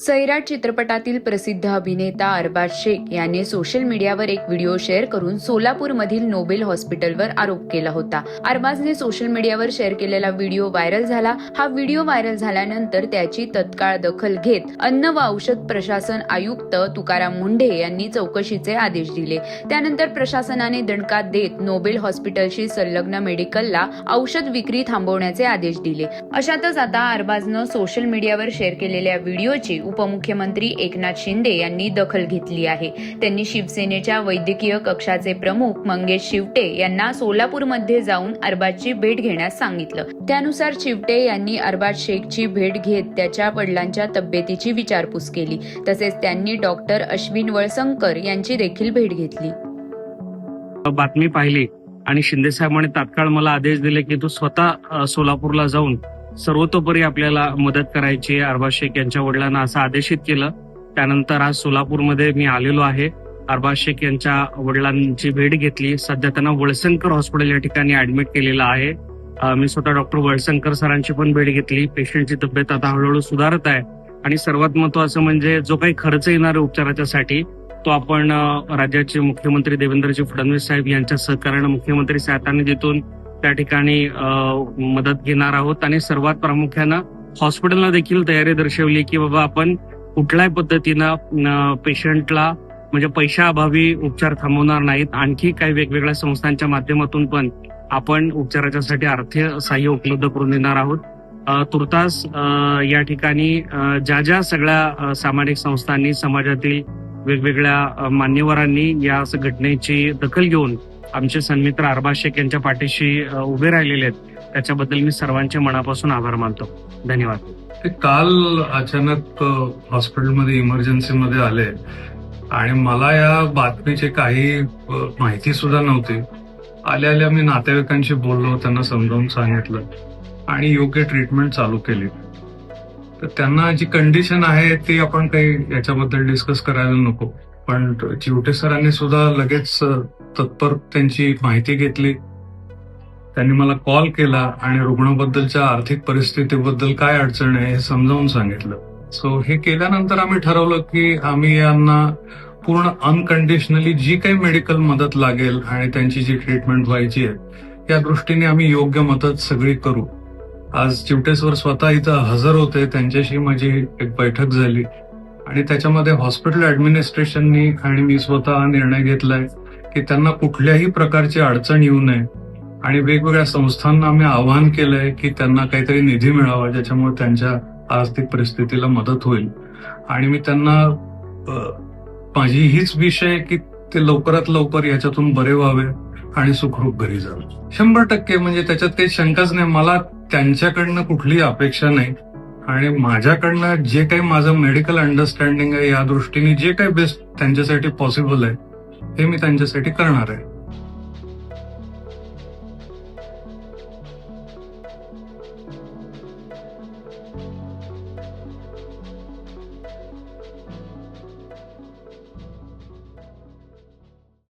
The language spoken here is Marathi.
सैराट चित्रपटातील प्रसिद्ध अभिनेता अरबाज शेख याने सोशल मीडियावर एक व्हिडिओ शेअर करून सोलापूरमधील नोबेल हॉस्पिटलवर आरोप केला होता. अरबाजने सोशल मीडियावर शेअर केलेला व्हिडिओ व्हायरल झाला. हा व्हिडिओ व्हायरल झाल्यानंतर त्याची तत्काळ दखल घेत अन्न व औषध प्रशासन आयुक्त तुकाराम मुंढे यांनी चौकशीचे आदेश दिले. त्यानंतर प्रशासनाने दणका देत नोबेल हॉस्पिटलशी संलग्न मेडिकलला औषध विक्री थांबवण्याचे आदेश दिले. अशातच आता अरबाजनं सोशल मीडियावर शेअर केलेल्या व्हिडिओची उपमुख्यमंत्री एकनाथ शिंदे यांनी दखल घेतली आहे. त्यांनी शिवसेनेच्या वैद्यकीय कक्षाचे प्रमुख मंगेश शिवटे यांना सोलापूरमध्ये जाऊन अरबाजची भेट घेण्यास सांगितलं. त्यानुसार शिवटे यांनी अरबाज शेखची भेट घेत त्याच्या वडिलांच्या तब्येतीची विचारपूस केली. तसेच त्यांनी डॉक्टर अश्विन वळसंकर यांची देखील भेट घेतली. बातमी पाहिली आणि शिंदे साहेबांनी तात्काळ मला आदेश दिले की तू स्वतः सोलापूरला जाऊन सर्वतोपरी आपल्याला मदत करायची. अरबाज शेख यांच्या वडिलांना असं आदेशित केलं. त्यानंतर आज सोलापूरमध्ये मी आलेलो आहे. अरबाज शेख यांच्या वडिलांची भेट घेतली. सध्या त्यांना वळसंकर हॉस्पिटल या ठिकाणी ऍडमिट केलेलं आहे. मी स्वतः डॉक्टर वळसंकर सरांची पण भेट घेतली. पेशंटची तब्येत आता हळूहळू सुधारत आहे आणि सर्वात महत्वाचं म्हणजे जो काही खर्च येणार आहे उपचाराच्यासाठी तो आपण राज्याचे मुख्यमंत्री देवेंद्रजी फडणवीस साहेब यांच्या सहकार्यानं मुख्यमंत्री सहायता निधीतून त्या ठिकाणी मदत घेणार आहोत. आणि सर्वात प्रामुख्यानं हॉस्पिटलला देखील तयारी दर्शवली की बाबा आपण कुठल्याही पद्धतीनं पेशंटला म्हणजे पैशाअभावी उपचार थांबवणार नाहीत. आणखी काही वेगवेगळ्या संस्थांच्या माध्यमातून पण आपण उपचाराच्यासाठी आर्थिक सहाय्य उपलब्ध करून देणार आहोत. तुर्तास या ठिकाणी ज्या ज्या सगळ्या सामाजिक संस्थांनी समाजातील वेगवेगळ्या मान्यवरांनी या घटनेची दखल घेऊन आमचे सन्मित्र अरबाज शेख यांच्या पाठीशी उभे राहिलेले आहेत त्याच्याबद्दल मी सर्वांचे मनापासून आभार मानतो. धन्यवाद. ते काल अचानक हॉस्पिटलमध्ये इमर्जन्सीमध्ये आले आणि मला या बातमीची काही माहिती सुद्धा नव्हती. आल्या आल्या मी नातेवाईकांशी बोललो, त्यांना समजावून सांगितलं आणि योग्य ट्रीटमेंट चालू केली. तर त्यांना जी कंडिशन आहे ती आपण काही याच्याबद्दल डिस्कस करायला नको, पण चिवटे सरांनी सुद्धा लगेच तत्पर त्यांची माहिती घेतली. त्यांनी मला कॉल केला आणि रुग्णाबद्दलच्या आर्थिक परिस्थितीबद्दल काय अडचण आहे हे समजावून सांगितलं. सो हे केल्यानंतर आम्ही ठरवलं की आम्ही यांना पूर्ण अनकंडिशनली जी काही मेडिकल मदत लागेल आणि त्यांची जी ट्रीटमेंट व्हायची आहे या दृष्टीने आम्ही योग्य मदत सगळी करू. आज चिवटे सर स्वतः इथं हजर होते, त्यांच्याशी माझी एक बैठक झाली आणि त्याच्यामध्ये हॉस्पिटल ऍडमिनिस्ट्रेशननी आणि मी स्वतः निर्णय घेतलाय की त्यांना कुठल्याही प्रकारची अडचण येऊ नये आणि वेगवेगळ्या संस्थांना आम्ही आवाहन केलंय की त्यांना काहीतरी निधी मिळावा ज्याच्यामुळे त्यांच्या आर्थिक परिस्थितीला मदत होईल. आणि मी त्यांना माझी हीच विषय की ते लवकरात लवकर याच्यातून बरे व्हावे आणि सुखरूप घरी जावे. 100% म्हणजे त्याच्यात काही शंकाच नाही. मला त्यांच्याकडनं कुठलीही अपेक्षा नाही आणि माझ्याकडनं जे काही माझं मेडिकल अंडरस्टँडिंग आहे या दृष्टीने जे काही बेस्ट त्यांच्यासाठी पॉसिबल आहे हे मी त्यांच्यासाठी करणार आहे.